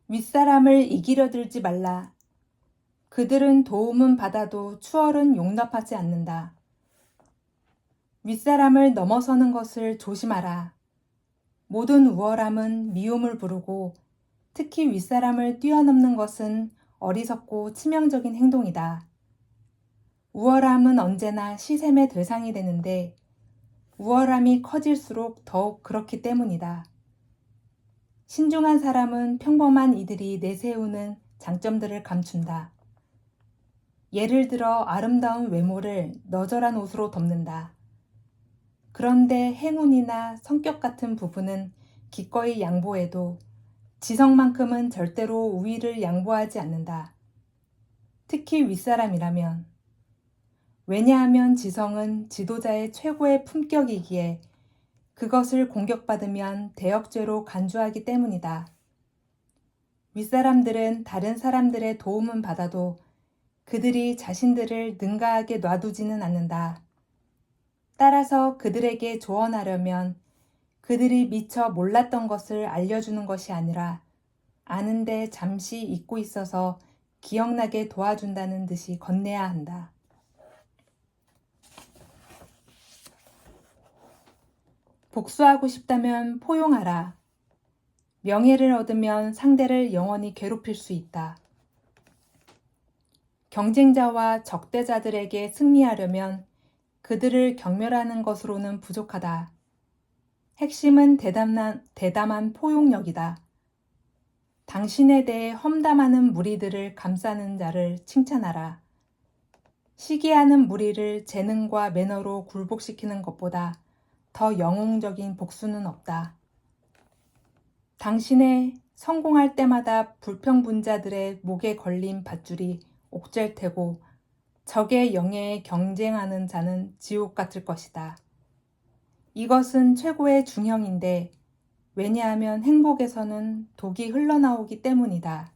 윗사람을 이기려 들지 말라. 그들은 도움은 받아도 추월은 용납하지 않는다. 윗사람을 넘어서는 것을 조심하라. 모든 우월함은 미움을 부르고 특히 윗사람을 뛰어넘는 것은 어리석고 치명적인 행동이다. 우월함은 언제나 시샘의 대상이 되는데 우월함이 커질수록 더욱 그렇기 때문이다. 신중한 사람은 평범한 이들이 내세우는 장점들을 감춘다. 예를 들어 아름다운 외모를 너절한 옷으로 덮는다. 그런데 행운이나 성격 같은 부분은 기꺼이 양보해도 지성만큼은 절대로 우위를 양보하지 않는다. 특히 윗사람이라면. 왜냐하면 지성은 지도자의 최고의 품격이기에 그것을 공격받으면 대역죄로 간주하기 때문이다. 윗사람들은 다른 사람들의 도움은 받아도 그들이 자신들을 능가하게 놔두지는 않는다. 따라서 그들에게 조언하려면 그들이 미처 몰랐던 것을 알려주는 것이 아니라 아는데 잠시 잊고 있어서 기억나게 도와준다는 듯이 건네야 한다. 복수하고 싶다면 포용하라. 명예를 얻으면 상대를 영원히 괴롭힐 수 있다. 경쟁자와 적대자들에게 승리하려면 그들을 경멸하는 것으로는 부족하다. 핵심은 대담한 포용력이다. 당신에 대해 험담하는 무리들을 감싸는 자를 칭찬하라. 시기하는 무리를 재능과 매너로 굴복시키는 것보다 더 영웅적인 복수는 없다. 당신의 성공할 때마다 불평분자들의 목에 걸린 밧줄이 옥죄일 테고 적의 영예에 경쟁하는 자는 지옥 같을 것이다. 이것은 최고의 중형인데 왜냐하면 행복에서는 독이 흘러나오기 때문이다.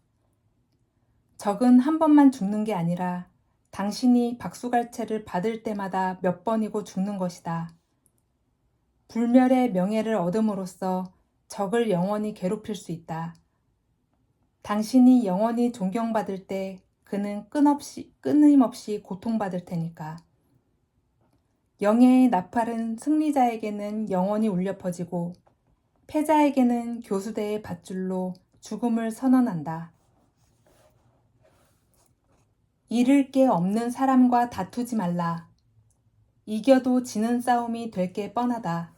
적은 한 번만 죽는 게 아니라 당신이 박수갈채를 받을 때마다 몇 번이고 죽는 것이다. 불멸의 명예를 얻음으로써 적을 영원히 괴롭힐 수 있다. 당신이 영원히 존경받을 때 그는 끊임없이 고통받을 테니까. 영예의 나팔은 승리자에게는 영원히 울려 퍼지고 패자에게는 교수대의 밧줄로 죽음을 선언한다. 잃을 게 없는 사람과 다투지 말라. 이겨도 지는 싸움이 될 게 뻔하다.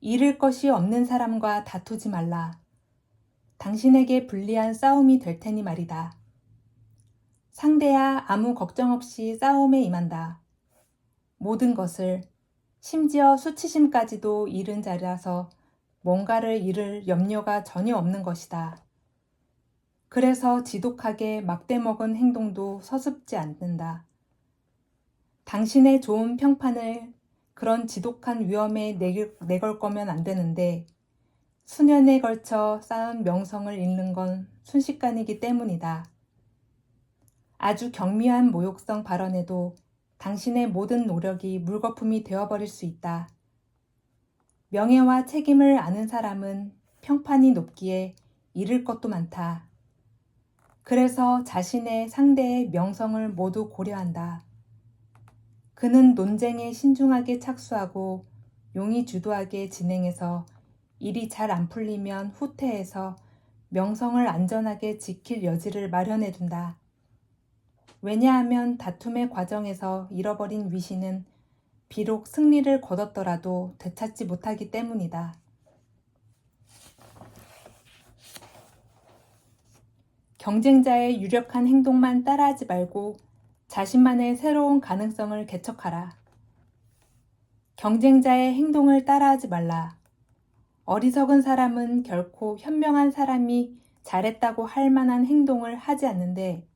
잃을 것이 없는 사람과 다투지 말라. 당신에게 불리한 싸움이 될 테니 말이다. 상대야 아무 걱정 없이 싸움에 임한다. 모든 것을, 심지어 수치심까지도 잃은 자라서 뭔가를 잃을 염려가 전혀 없는 것이다. 그래서 지독하게 막대먹은 행동도 서슴지 않는다. 당신의 좋은 평판을 그런 지독한 위험에 내걸 거면 안 되는데 수년에 걸쳐 쌓은 명성을 잃는 건 순식간이기 때문이다. 아주 경미한 모욕성 발언에도 당신의 모든 노력이 물거품이 되어버릴 수 있다. 명예와 책임을 아는 사람은 평판이 높기에 잃을 것도 많다. 그래서 자신의 상대의 명성을 모두 고려한다. 그는 논쟁에 신중하게 착수하고 용의 주도하게 진행해서 일이 잘 안 풀리면 후퇴해서 명성을 안전하게 지킬 여지를 마련해둔다. 왜냐하면 다툼의 과정에서 잃어버린 위신은 비록 승리를 거뒀더라도 되찾지 못하기 때문이다. 경쟁자의 유력한 행동만 따라하지 말고 자신만의 새로운 가능성을 개척하라. 경쟁자의 행동을 따라하지 말라. 어리석은 사람은 결코 현명한 사람이 잘했다고 할 만한 행동을 하지 않는데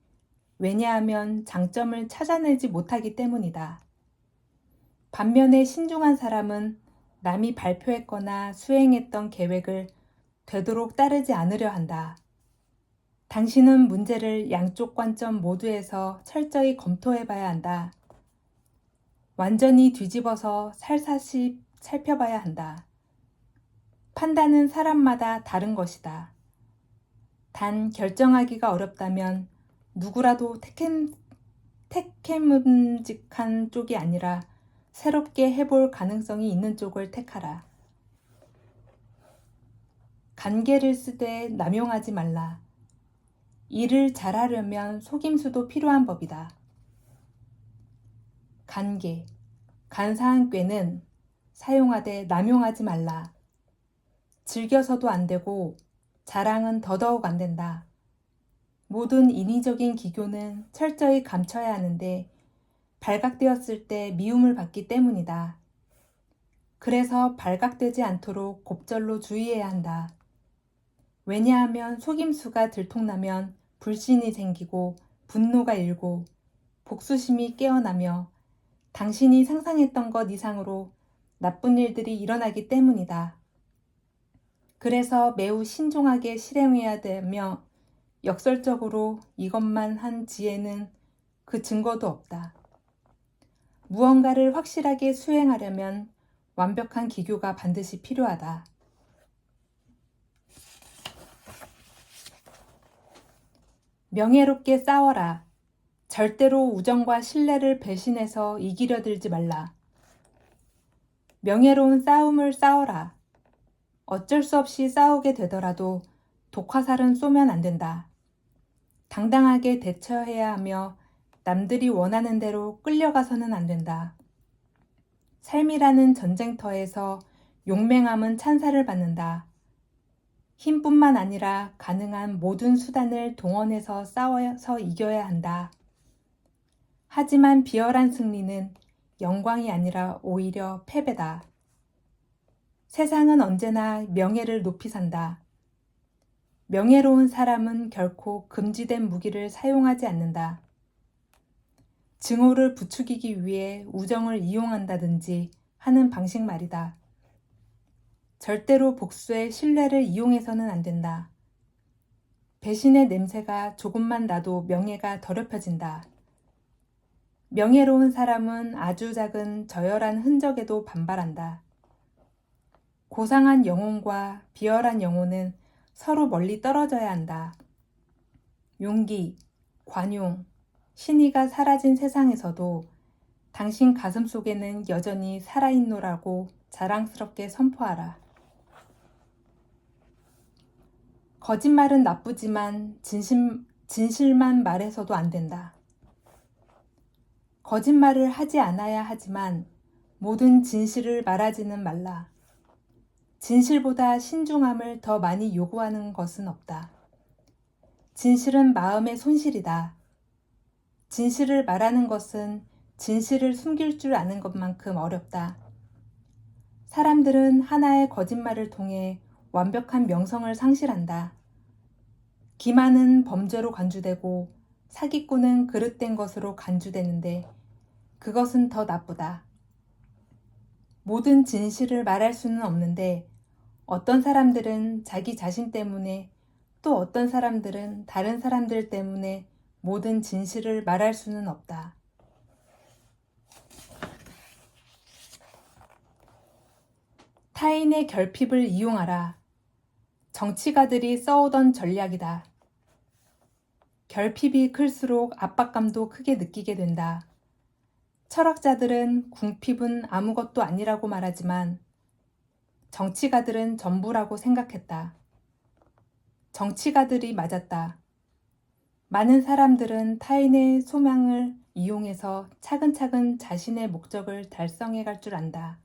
왜냐하면 장점을 찾아내지 못하기 때문이다. 반면에 신중한 사람은 남이 발표했거나 수행했던 계획을 되도록 따르지 않으려 한다. 당신은 문제를 양쪽 관점 모두에서 철저히 검토해봐야 한다. 완전히 뒤집어서 살사시 살펴봐야 한다. 판단은 사람마다 다른 것이다. 단 결정하기가 어렵다면 누구라도 택해문직한 쪽이 아니라 새롭게 해볼 가능성이 있는 쪽을 택하라. 간계를 쓰되 남용하지 말라. 일을 잘하려면 속임수도 필요한 법이다. 간계, 간사한 꾀는 사용하되 남용하지 말라. 즐겨서도 안 되고 자랑은 더더욱 안 된다. 모든 인위적인 기교는 철저히 감춰야 하는데 발각되었을 때 미움을 받기 때문이다. 그래서 발각되지 않도록 곱절로 주의해야 한다. 왜냐하면 속임수가 들통나면 불신이 생기고 분노가 일고 복수심이 깨어나며 당신이 상상했던 것 이상으로 나쁜 일들이 일어나기 때문이다. 그래서 매우 신중하게 실행해야 되며 역설적으로 이것만 한 지혜는 그 증거도 없다. 무언가를 확실하게 수행하려면 완벽한 기교가 반드시 필요하다. 명예롭게 싸워라. 절대로 우정과 신뢰를 배신해서 이기려 들지 말라. 명예로운 싸움을 싸워라. 어쩔 수 없이 싸우게 되더라도 독화살은 쏘면 안 된다. 당당하게 대처해야 하며 남들이 원하는 대로 끌려가서는 안 된다. 삶이라는 전쟁터에서 용맹함은 찬사를 받는다. 힘뿐만 아니라 가능한 모든 수단을 동원해서 싸워서 이겨야 한다. 하지만 비열한 승리는 영광이 아니라 오히려 패배다. 세상은 언제나 명예를 높이 산다. 명예로운 사람은 결코 금지된 무기를 사용하지 않는다. 증오를 부추기기 위해 우정을 이용한다든지 하는 방식 말이다. 절대로 복수의 신뢰를 이용해서는 안 된다. 배신의 냄새가 조금만 나도 명예가 더럽혀진다. 명예로운 사람은 아주 작은 저열한 흔적에도 반발한다. 고상한 영혼과 비열한 영혼은 서로 멀리 떨어져야 한다. 용기, 관용, 신의가 사라진 세상에서도 당신 가슴 속에는 여전히 살아있노라고 자랑스럽게 선포하라. 거짓말은 나쁘지만 진실만 말해서도 안 된다. 거짓말을 하지 않아야 하지만 모든 진실을 말하지는 말라. 진실보다 신중함을 더 많이 요구하는 것은 없다. 진실은 마음의 손실이다. 진실을 말하는 것은 진실을 숨길 줄 아는 것만큼 어렵다. 사람들은 하나의 거짓말을 통해 완벽한 명성을 상실한다. 기만은 범죄로 간주되고 사기꾼은 그릇된 것으로 간주되는데 그것은 더 나쁘다. 모든 진실을 말할 수는 없는데 어떤 사람들은 자기 자신 때문에 또 어떤 사람들은 다른 사람들 때문에 모든 진실을 말할 수는 없다. 타인의 결핍을 이용하라. 정치가들이 써오던 전략이다. 결핍이 클수록 압박감도 크게 느끼게 된다. 철학자들은 궁핍은 아무것도 아니라고 말하지만 정치가들은 전부라고 생각했다. 정치가들이 맞았다. 많은 사람들은 타인의 소망을 이용해서 차근차근 자신의 목적을 달성해 갈 줄 안다.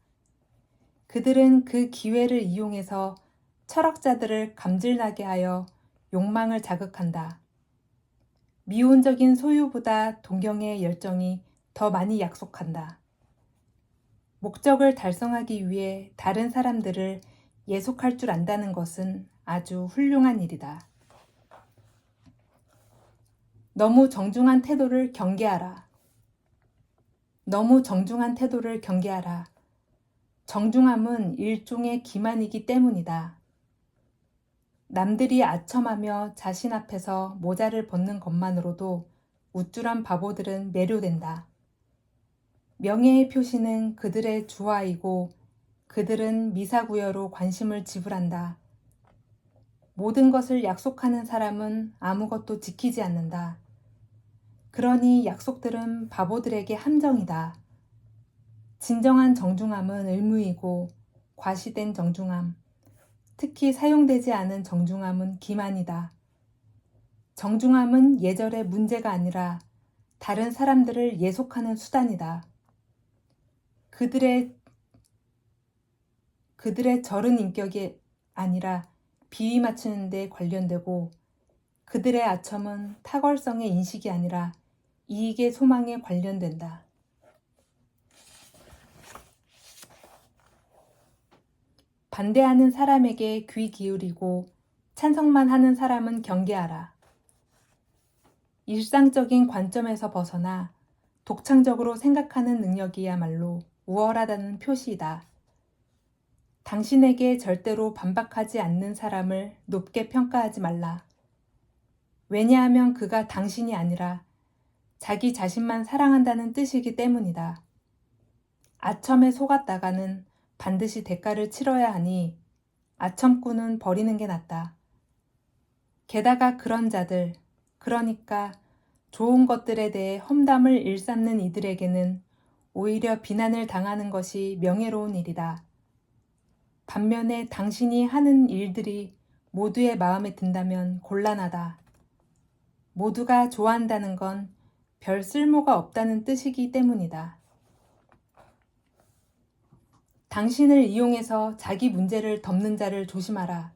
그들은 그 기회를 이용해서 철학자들을 감질나게 하여 욕망을 자극한다. 미온적인 소유보다 동경의 열정이 더 많이 약속한다. 목적을 달성하기 위해 다른 사람들을 예속할 줄 안다는 것은 아주 훌륭한 일이다. 너무 정중한 태도를 경계하라. 너무 정중한 태도를 경계하라. 정중함은 일종의 기만이기 때문이다. 남들이 아첨하며 자신 앞에서 모자를 벗는 것만으로도 우쭐한 바보들은 매료된다. 명예의 표시는 그들의 주화이고 그들은 미사구여로 관심을 지불한다. 모든 것을 약속하는 사람은 아무것도 지키지 않는다. 그러니 약속들은 바보들에게 함정이다. 진정한 정중함은 의무이고 과시된 정중함, 특히 사용되지 않은 정중함은 기만이다. 정중함은 예절의 문제가 아니라 다른 사람들을 예속하는 수단이다. 그들의 절은 인격이 아니라 비위 맞추는 데 관련되고 그들의 아첨은 탁월성의 인식이 아니라 이익의 소망에 관련된다. 반대하는 사람에게 귀 기울이고 찬성만 하는 사람은 경계하라. 일상적인 관점에서 벗어나 독창적으로 생각하는 능력이야말로 우월하다는 표시이다. 당신에게 절대로 반박하지 않는 사람을 높게 평가하지 말라. 왜냐하면 그가 당신이 아니라 자기 자신만 사랑한다는 뜻이기 때문이다. 아첨에 속았다가는 반드시 대가를 치러야 하니 아첨꾼은 버리는 게 낫다. 게다가 그런 자들, 그러니까 좋은 것들에 대해 험담을 일삼는 이들에게는 오히려 비난을 당하는 것이 명예로운 일이다. 반면에 당신이 하는 일들이 모두의 마음에 든다면 곤란하다. 모두가 좋아한다는 건 별 쓸모가 없다는 뜻이기 때문이다. 당신을 이용해서 자기 문제를 덮는 자를 조심하라.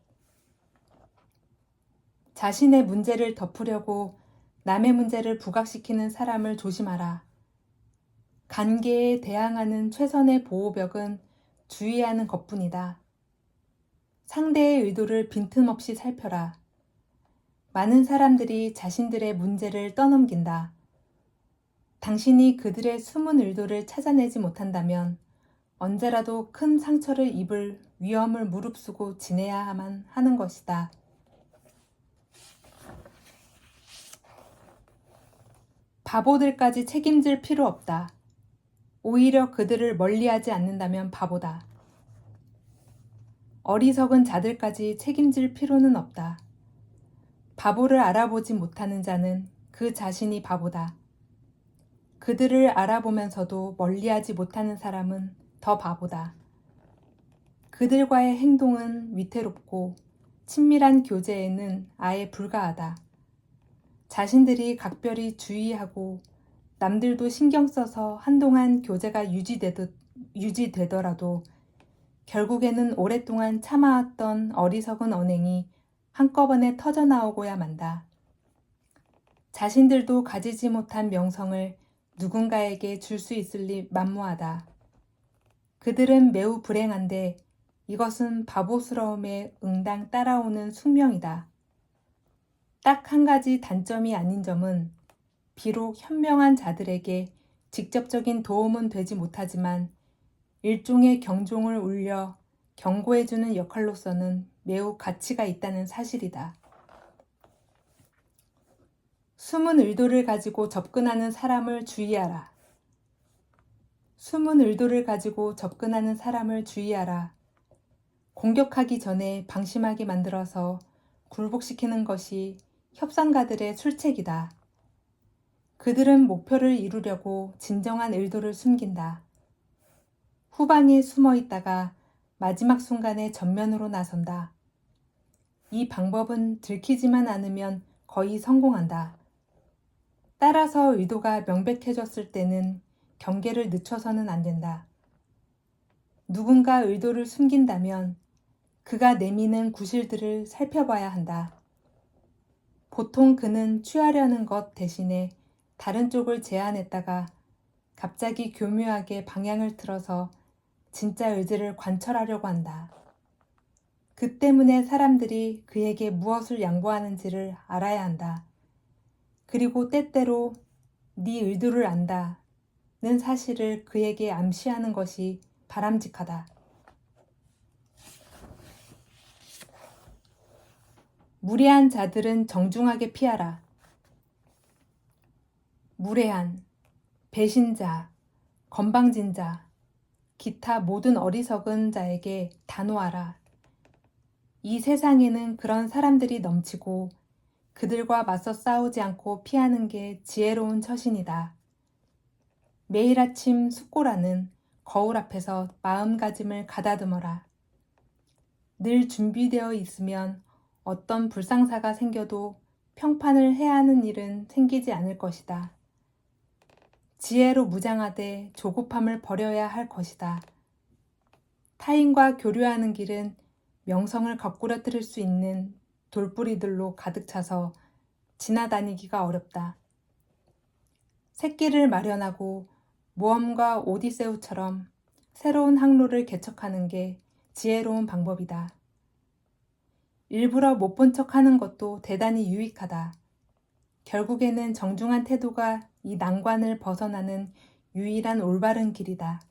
자신의 문제를 덮으려고 남의 문제를 부각시키는 사람을 조심하라. 관계에 대항하는 최선의 보호벽은 주의하는 것뿐이다. 상대의 의도를 빈틈없이 살펴라. 많은 사람들이 자신들의 문제를 떠넘긴다. 당신이 그들의 숨은 의도를 찾아내지 못한다면 언제라도 큰 상처를 입을 위험을 무릅쓰고 지내야만 하는 것이다. 바보들까지 책임질 필요 없다. 오히려 그들을 멀리하지 않는다면 바보다. 어리석은 자들까지 책임질 필요는 없다. 바보를 알아보지 못하는 자는 그 자신이 바보다. 그들을 알아보면서도 멀리하지 못하는 사람은 더 바보다. 그들과의 행동은 위태롭고 친밀한 교제에는 아예 불가하다. 자신들이 각별히 주의하고 남들도 신경 써서 한동안 교제가 유지되더라도 결국에는 오랫동안 참아왔던 어리석은 언행이 한꺼번에 터져나오고야 만다. 자신들도 가지지 못한 명성을 누군가에게 줄 수 있을 리 만무하다. 그들은 매우 불행한데 이것은 바보스러움에 응당 따라오는 숙명이다. 딱 한 가지 단점이 아닌 점은 비록 현명한 자들에게 직접적인 도움은 되지 못하지만 일종의 경종을 울려 경고해주는 역할로서는 매우 가치가 있다는 사실이다. 숨은 의도를 가지고 접근하는 사람을 주의하라. 숨은 의도를 가지고 접근하는 사람을 주의하라. 공격하기 전에 방심하게 만들어서 굴복시키는 것이 협상가들의 술책이다. 그들은 목표를 이루려고 진정한 의도를 숨긴다. 후방에 숨어 있다가 마지막 순간에 전면으로 나선다. 이 방법은 들키지만 않으면 거의 성공한다. 따라서 의도가 명백해졌을 때는 경계를 늦춰서는 안 된다. 누군가 의도를 숨긴다면 그가 내미는 구실들을 살펴봐야 한다. 보통 그는 취하려는 것 대신에 다른 쪽을 제안했다가 갑자기 교묘하게 방향을 틀어서 진짜 의지를 관철하려고 한다. 그 때문에 사람들이 그에게 무엇을 양보하는지를 알아야 한다. 그리고 때때로 네 의도를 안다는 사실을 그에게 암시하는 것이 바람직하다. 무례한 자들은 정중하게 피하라. 무례한, 배신자, 건방진 자, 기타 모든 어리석은 자에게 단호하라. 이 세상에는 그런 사람들이 넘치고 그들과 맞서 싸우지 않고 피하는 게 지혜로운 처신이다. 매일 아침 숫고라는 거울 앞에서 마음가짐을 가다듬어라. 늘 준비되어 있으면 어떤 불상사가 생겨도 평판을 해야 하는 일은 생기지 않을 것이다. 지혜로 무장하되 조급함을 버려야 할 것이다. 타인과 교류하는 길은 명성을 거꾸러뜨릴 수 있는 돌뿌리들로 가득 차서 지나다니기가 어렵다. 새끼를 마련하고 모험가 오디세우처럼 새로운 항로를 개척하는 게 지혜로운 방법이다. 일부러 못 본 척하는 것도 대단히 유익하다. 결국에는 정중한 태도가 이 난관을 벗어나는 유일한 올바른 길이다.